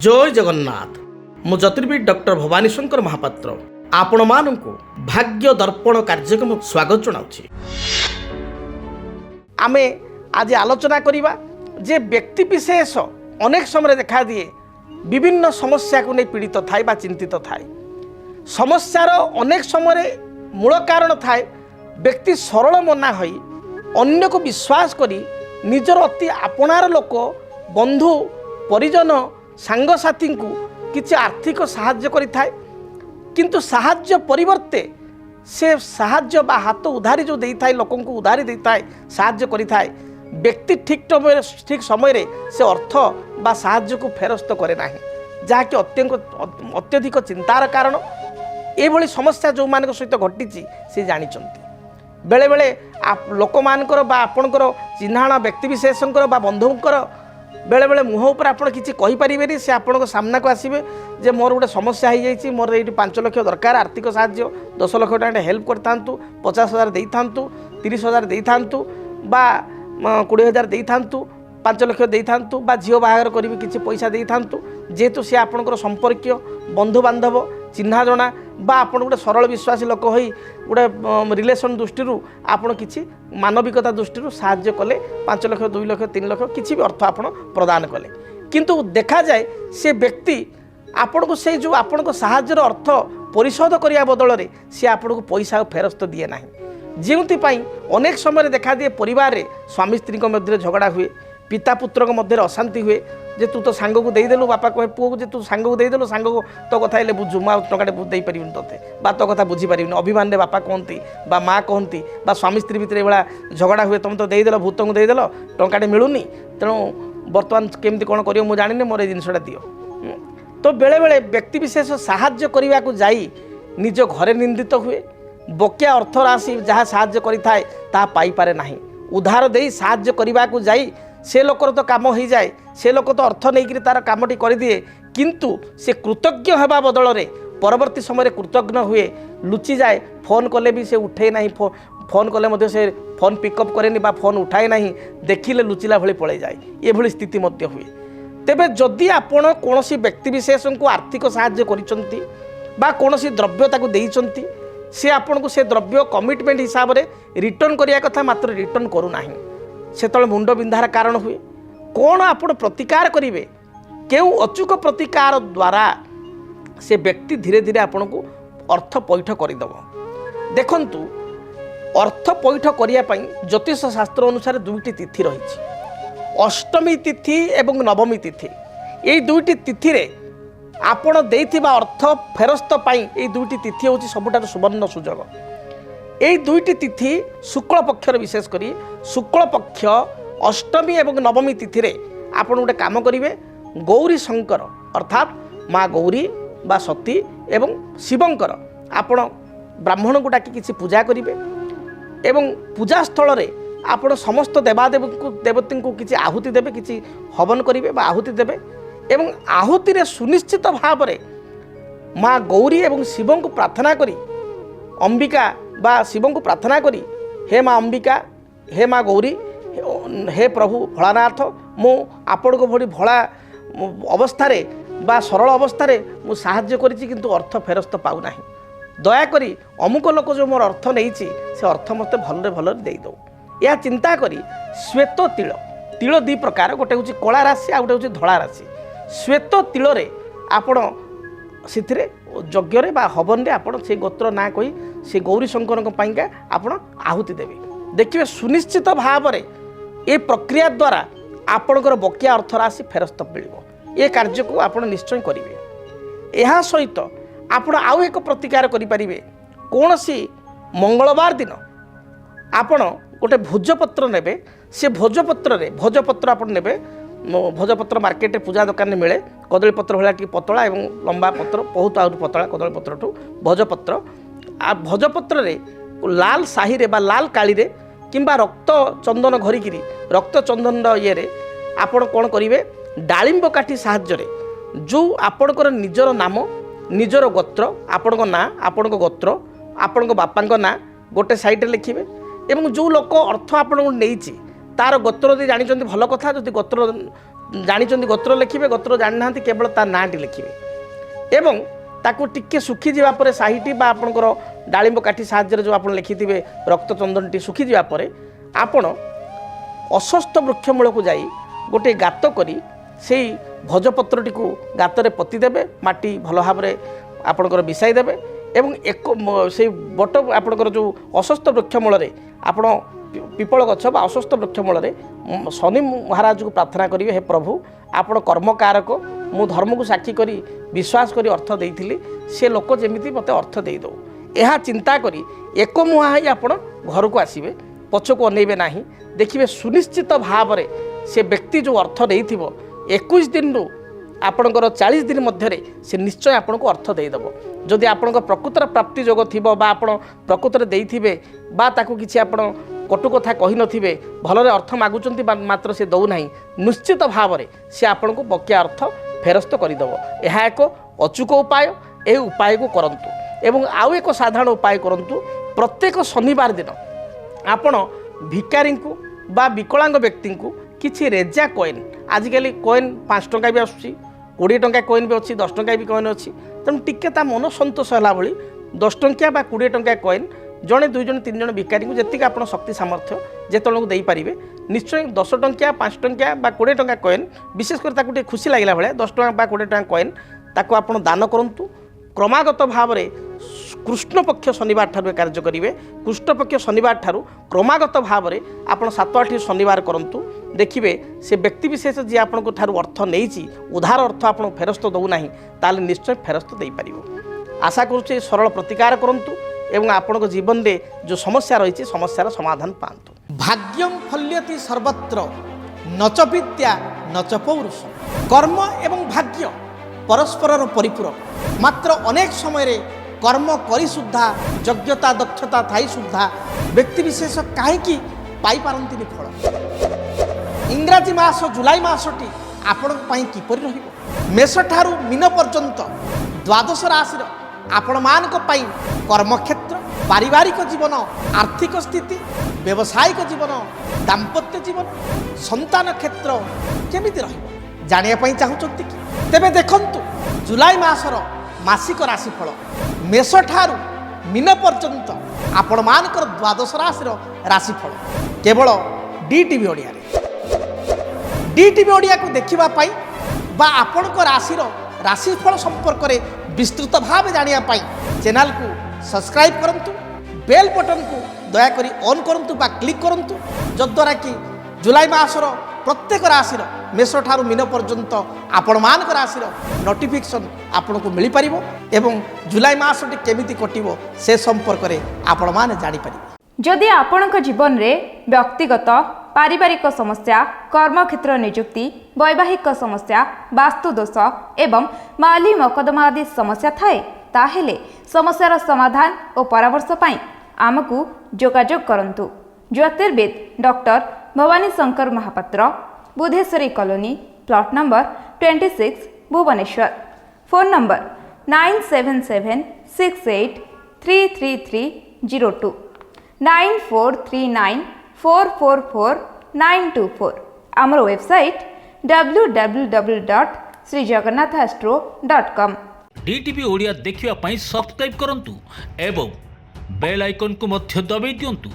जय जगन्नाथ मु ज्योतिर्विद डॉक्टर भवानी शंकर महापात्र आपण मानू भाग्य दर्पण कार्यक्रम स्वागत जनाऊँ। आमे आज आलोचना करिबा जे व्यक्ति विशेष अनेक समय देखा दिए विभिन्न समस्या को नहीं पीड़ित थाए बा चिंतित थाए। समस्यार अनेक समय मूल कारण थाए व्यक्ति सरल मना होई अन्य को विश्वास करी निजर अति आपणार लोक बंधु परिजन सांगसाथी को किसी आर्थिक साहाय्य करि थाए, किंतु साहाय्य परिवर्ते से साहाय्य बा हाथ उधारी जो देई थाए लोक को उधारी देई थाए साहाय्य करि थाए व्यक्ति ठीक समय से अर्थ बा साहाय्य को फेरस्त करे नाही, जहाँकि अत्यधिक चिंतार कारण एभली समस्या जो मान सहित घटी से जानिचंती। बेले बेले लोक मानकर बा आपणकर चिन्हाणा व्यक्ति विशेषकर बा बंधुंकर बेले बेले मुह उपर आपण किसी कहि परिबेनी से आपण सामना को आसीबे जे मोर गोटे समस्या हो जाइए मोर ये 5 लाख दरकार आर्थिक साहाय्य 10 लाख टाइम हेल्प कर था 50,000 दे था 30,000 दे था बा 20,000 दे था 5 लाख दे था बा झील बाहागर करी किसी पैसा दे था जेहेतु सी आपणकर संपर्क बंधु बांधव चिन्हा जना बा आपण गोटे सरल विश्वासी लोक हो गोटे रिलेसन दृष्टि आपण किसी मानविकता दृष्टि साहाय्य कले 5 लाख 2 लाख 3 लाख किसी भी अर्थ आपण प्रदान कले, किंतु देखा जाए से व्यक्ति आपण को से जो आपण को साहाय्यर अर्थ परिशोध करने बदल में सी आपण को पैसा फेरस्त दिए ना, जोपाई अनेक समय देखा दिए परिवार रे स्वामी स्त्री मध्य झगड़ा हुए, पिता पुत्र मध्य अशांति हुए जे तू तो सांग को देदेलु बापा कहे पुओ को तू सांग को देदेलु सांग को तो कथा हेल्ले बुझु माँ टंकाटे दे पारि ते बा तो कथा बुझीपारि अभिमान बापा कहती बा माँ कहती बा स्वामी स्त्री भितर एभा झगड़ा हुए तुम तो देदेल भूत को देदेल टंकाटे मिलूनी तेणु बर्तमान केमती कौन कर मुझे जानी मोर जिनसा दियो। तो बेले बेले व्यक्ति विशेष साहाय्य करने को जाई निज घरे निंदित हुए, बकिया अर्थ राशि जहाँ साहाय्य करिथाए ताहा पाई पारे नाही, उधार दे साहाय्य करने को जाई से लोकर तो काम हो जाए, से लोक तो अर्थ नहीं तार कामटी कर दिए, किंतु से कृतज्ञ होगा बदल में परवर्ती समय कृतज्ञ हुए लुचि जाए, फोन कले भी से उठे ना, फोन कले से फोन पिकअप करे बा फोन उठाए ना, देखिले लुचिला भली पड़े जाए, ये भली स्थिति मध्य हुए। तेबे जदि आपण कौनसी व्यक्ति विशेष को आर्थिक साहाय्य करिसंती बा कौनसी द्रव्य ताको देइसंती से आपण को से द्रव्य कमिटमेंट हिसाब से रिटर्न करिया कथा मात्र रिटर्न करू नाही, सेतल मुंड बिंधार कारण हुए। कौन आप प्रतिकार करेंगे केउ अचूक प्रतिकार द्वारा से व्यक्ति धीरे धीरे आपण को अर्थ पैठ करदेव। देखंतु अर्थ पैठ करने ज्योतिष शास्त्र अनुसार 2टी तिथि रही, अष्टमी तिथि एवं नवमी तिथि। ये 2टी तिथि रे आपण देइथिबा अर्थ फेरस्त पाई ये 2टी तिथि होची सबुठार सुवर्ण सुजोग। ये 2टी तिथि शुक्ल पक्षर विशेष करी शुक्ल पक्ष अष्टमी एवं नवमी तिथि रे आपण गोटे काम करेंगे गौरी शंकर अर्थात माँ गौरी बा सती एवं शिवंकर आपण ब्राह्मण को डाकी किसी पूजा करेंगे एवं पूजा स्थल रे आपण समस्त देवादेव को देवती को किसी आहुति देवे, किसी हवन करेंगे बा आहुति देवे एवं आहुति रे सुनिश्चित भाव में माँ गौरी एवं शिव को प्रार्थना करी अंबिका बा शिव को प्रार्थना करी हे माँ अंबिका हे माँ गौरी हे प्रभु भोलानाथ मु आपण को भली भोला अवस्था बा सरल अवस्था मु साहाय्य करिछि किंतु अर्थ फेरस्त पाऊ नाही, दयाकोरी अमुक लोक जो मोर अर्थ नहीं से अर्थ मत भल भल दे दो। यह चिंता करी श्वेत तिल तिल 2 प्रकार, गोटे हूँ कला राशि आ गोटे हूँ धला राशि। श्वेत तिल आपण से यज्ञ बा हवन रे आपण से गोत्र ना कही से गौरी शंकर पाइका आपण आहुति देवे, देखिए सुनिश्चित भाव में ये प्रक्रिया द्वारा आपणकर बकिया अर्थ राशि फेरस्त मिलिबो। ये कार्य को आपण निश्चय करेंगे। यह सहित आपण आउ एक प्रतिकार करें कौन सी मंगलवार दिन आपण गोटे भोजपत्र नेबे, से भोजपत्र आपण नेबे, भोजपत्र मार्केट पूजा दुकान में मिले कदली पत्र भाया टी पतला एवं लंबा पत्र बहुत आउट पतला कदली पत्र ठू भोजपत्र आ भोजपत्र रे लाल साही रे बा लाल काली रे किंबा रक्त चंदन घरिकी रक्त चंदन ये आपण कौन करेंगे डालिंब काठी साहाय्य जो आपणकर निजर नाम निजर गोत्र आपण ना आपण गोत्र आपण बापा ना गोटे साइड लिखिए एवं जो लोक अर्थ आपण नहीं तार गोत्र यदि जानी भल कथा, जदि गोत्र ଜାଣିଛନ୍ତି ଗୋତ୍ର ଲେଖିବେ, ଗୋତ୍ର ଜାଣିନାହାନ୍ତି କେବଳ ତା ନାଁଟି ଲେଖିବେ ଏବଂ ତାକୁ ଟିକେ ଶୁଖିଯିବା ପରେ ସାହିଟି ବା ଆପଣଙ୍କର ଡାଳିମ୍ବ କାଠି ସାହାଯ୍ୟରେ ଯେଉଁ ଆପଣ ଲେଖିଥିବେ ରକ୍ତଚନ୍ଦନଟି ଶୁଖିଯିବା ପରେ ଆପଣ ଅଶ୍ୱସ୍ଥ ବୃକ୍ଷ ମୂଳକୁ ଯାଇ ଗୋଟିଏ ଗାତ କରି ସେଇ ଭୋଜପତ୍ରଟିକୁ ଗାତରେ ପୋତିଦେବେ, ମାଟି ଭଲ ଭାବରେ ଆପଣଙ୍କର ମିଶାଇ ଦେବେ ଏବଂ ସେଇ ବଟ ଆପଣଙ୍କର ଯେଉଁ ଅଶ୍ୱସ୍ଥ ବୃକ୍ଷ ମୂଳରେ ଆପଣ ପିପଳ ଗଛ ବା ଅଶ୍ୱସ୍ଥ ବୃକ୍ଷ ମୂଳରେ ଶନି ମହାରାଜକୁ ପ୍ରାର୍ଥନା କରିବେ, ହେ ପ୍ରଭୁ ଆପଣ କର୍ମକାରକ, ମୁଁ ଧର୍ମକୁ ସାକ୍ଷୀ କରି ବିଶ୍ୱାସ କରି ଅର୍ଥ ଦେଇଥିଲି, ସେ ଲୋକ ଯେମିତି ମୋତେ ଅର୍ଥ ଦେଇଦେଉ। ଏହା ଚିନ୍ତା କରି ଏକମୁହାଁ ହୋଇ ଆପଣ ଘରକୁ ଆସିବେ, ପଛକୁ ଅନେଇବେ ନାହିଁ। ଦେଖିବେ ସୁନିଶ୍ଚିତ ଭାବରେ ସେ ବ୍ୟକ୍ତି ଯେଉଁ ଅର୍ଥ ନେଇଥିବ 21 ଦିନରୁ ଆପଣଙ୍କର 40 ଦିନ ମଧ୍ୟରେ ସେ ନିଶ୍ଚୟ ଆପଣଙ୍କୁ ଅର୍ଥ ଦେଇଦେବ। ଯଦି ଆପଣଙ୍କ ପ୍ରକୃତର ପ୍ରାପ୍ତି ଯୋଗ ଥିବ ବା ଆପଣ ପ୍ରକୃତରେ ଦେଇଥିବେ ବା ତାକୁ କିଛି ଆପଣ କଟୁ କଥା କହିନଥିବେ, ଭଲରେ ଅର୍ଥ ମାଗୁଛନ୍ତି ମାତ୍ର ସେ ଦେଉନାହିଁ, ନିଶ୍ଚିତ ଭାବରେ ସେ ଆପଣଙ୍କୁ ବକେୟା ଅର୍ଥ ଫେରସ୍ତ କରିଦେବ। ଏହା ଏକ ଅଚୁକ ଉପାୟ, ଏହି ଉପାୟକୁ କରନ୍ତୁ। ଏବଂ ଆଉ ଏକ ସାଧାରଣ ଉପାୟ କରନ୍ତୁ, ପ୍ରତ୍ୟେକ ଶନିବାର ଦିନ ଆପଣ ଭିକାରୀଙ୍କୁ ବା ବିକଳାଙ୍ଗ ବ୍ୟକ୍ତିଙ୍କୁ କିଛି ରେଜା କଏନ୍, ଆଜିକାଲି କଏନ୍ 5 ଟଙ୍କା ବି ଆସୁଛି, 20 ଟଙ୍କା କଏନ୍ ବି ଅଛି, 10 ଟଙ୍କା ବି କଏନ୍ ଅଛି, ତେଣୁ ଟିକେ ତା ମନ ସନ୍ତୋଷ ହେଲା ଭଳି 10 ଟଙ୍କିଆ ବା 20 ଟଙ୍କା କଏନ୍ ଜଣେ 2 ଜଣ 3 ଜଣ ଭିକାରୀଙ୍କୁ ଯେତିକି ଆପଣ ଶକ୍ତି ସାମର୍ଥ୍ୟ ଯେତେବେଳକୁ ଦେଇପାରିବେ, ନିଶ୍ଚୟ 10 ଟଙ୍କିଆ 5 ଟଙ୍କିଆ ବା 20 ଟଙ୍କା କଏନ୍, ବିଶେଷ କରି ତାକୁ ଟିକେ ଖୁସି ଲାଗିଲା ଭଳିଆ 10 ଟଙ୍କା ବା 20 ଟଙ୍କା କଏନ୍ ତାକୁ ଆପଣ ଦାନ କରନ୍ତୁ। କ୍ରମାଗତ ଭାବରେ କୃଷ୍ଣପକ୍ଷ ଶନିବାର ଠାରୁ କାର୍ଯ୍ୟ କରିବେ। କୃଷ୍ଣପକ୍ଷ ଶନିବାର ଠାରୁ କ୍ରମାଗତ ଭାବରେ ଆପଣ 7-8 ଶନିବାର କରନ୍ତୁ। ଦେଖିବେ ସେ ବ୍ୟକ୍ତିବିଶେଷ ଯିଏ ଆପଣଙ୍କ ଠାରୁ ଅର୍ଥ ନେଇଛି, ଉଧାର ଅର୍ଥ ଆପଣ ଫେରସ୍ତ ଦେଉନାହିଁ, ତାହେଲେ ନିଶ୍ଚୟ ଫେରସ୍ତ ଦେଇପାରିବ। ଆଶା କରୁଛି ସରଳ ପ୍ରତିକାର କରନ୍ତୁ ଏବଂ ଆପଣଙ୍କ ଜୀବନରେ ଯେଉଁ ସମସ୍ୟା ରହିଛି ସମସ୍ୟାର ସମାଧାନ ପାଆନ୍ତୁ। ଭାଗ୍ୟଂ ଫଲ୍ୟତି ସର୍ବତ୍ର ନଚ ବିଦ୍ୟା ନଚ ପୌରୁଷ। କର୍ମ ଏବଂ ଭାଗ୍ୟ ପରସ୍ପରର ପରିପୂରକ, ମାତ୍ର ଅନେକ ସମୟରେ କର୍ମ କରି ସୁଦ୍ଧା ଯୋଗ୍ୟତା ଦକ୍ଷତା ଥାଇ ସୁଦ୍ଧା ବ୍ୟକ୍ତିବିଶେଷ କାହିଁକି ପାଇପାରନ୍ତିନି ଫଳ। ଇଂରାଜୀ ମାସ ଜୁଲାଇ ମାସଟି ଆପଣଙ୍କ ପାଇଁ କିପରି ରହିବ? ମେଷ ଠାରୁ ମୀନ ପର୍ଯ୍ୟନ୍ତ ଦ୍ୱାଦଶ ରାଶିର ଆପଣମାନଙ୍କ ପାଇଁ କର୍ମକ୍ଷେତ୍ର, ପାରିବାରିକ ଜୀବନ, ଆର୍ଥିକ ସ୍ଥିତି, ବ୍ୟବସାୟିକ ଜୀବନ, ଦାମ୍ପତ୍ୟ ଜୀବନ, ସନ୍ତାନ କ୍ଷେତ୍ର କେମିତି ରହିବ ଜାଣିବା ପାଇଁ ଚାହୁଁଛନ୍ତି କି? ତେବେ ଦେଖନ୍ତୁ ଜୁଲାଇ ମାସର ମାସିକ ରାଶିଫଳ ମେଷ ଠାରୁ ମୀନ ପର୍ଯ୍ୟନ୍ତ ଆପଣମାନଙ୍କର ଦ୍ୱାଦଶ ରାଶିର ରାଶିଫଳ କେବଳ DTV ଓଡ଼ିଆରେ। DTV ଓଡ଼ିଆକୁ ଦେଖିବା ପାଇଁ ବା ଆପଣଙ୍କ ରାଶିର ରାଶିଫଳ ସମ୍ପର୍କରେ ବିସ୍ତୃତ ଭାବେ ଜାଣିବା ପାଇଁ ଚ୍ୟାନେଲକୁ ସବସ୍କ୍ରାଇବ୍ କରନ୍ତୁ, ବେଲ୍ ବଟନକୁ ଦୟାକରି ଅନ୍ କରନ୍ତୁ ବା କ୍ଲିକ୍ କରନ୍ତୁ, ଯଦ୍ୱାରା କି ଜୁଲାଇ ମାସର ପ୍ରତ୍ୟେକ ରାଶିର ମେଷ ଠାରୁ ମୀନ ପର୍ଯ୍ୟନ୍ତ ଆପଣମାନଙ୍କ ରାଶିର ନୋଟିଫିକେସନ୍ ଆପଣଙ୍କୁ ମିଳିପାରିବ ଏବଂ ଜୁଲାଇ ମାସଟି କେମିତି କଟିବ ସେ ସମ୍ପର୍କରେ ଆପଣମାନେ ଜାଣିପାରିବେ। ଯଦି ଆପଣଙ୍କ ଜୀବନରେ ବ୍ୟକ୍ତିଗତ ପାରିବାରିକ ସମସ୍ୟା, କର୍ମକ୍ଷେତ୍ର ନିଯୁକ୍ତି, ବୈବାହିକ ସମସ୍ୟା, ବାସ୍ତୁଦୋଷ ଏବଂ ମାଲି ମକଦ୍ଦମା ଆଦି ସମସ୍ୟା ଥାଏ, ତାହେଲେ ସମସ୍ୟାର ସମାଧାନ ଓ ପରାମର୍ଶ ପାଇଁ ଆମକୁ ଯୋଗାଯୋଗ କରନ୍ତୁ। ଜ୍ୟୋତିର୍ବିଦ doctor Bhabani Shankar Mahapatra, Budheswari colony, plot number 26, Bhubaneswar. Phone number 9776833302, 9439444924। ଆମର ୱେବସାଇଟ୍ www.srijagannathastro.com। DTV ଓଡ଼ିଆ ଦେଖିବା ପାଇଁ ସବସ୍କ୍ରାଇବ୍ କରନ୍ତୁ ଏବଂ ବେଲ୍ ଆଇକନ୍କୁ ମଧ୍ୟ ଦବାଇ ଦିଅନ୍ତୁ।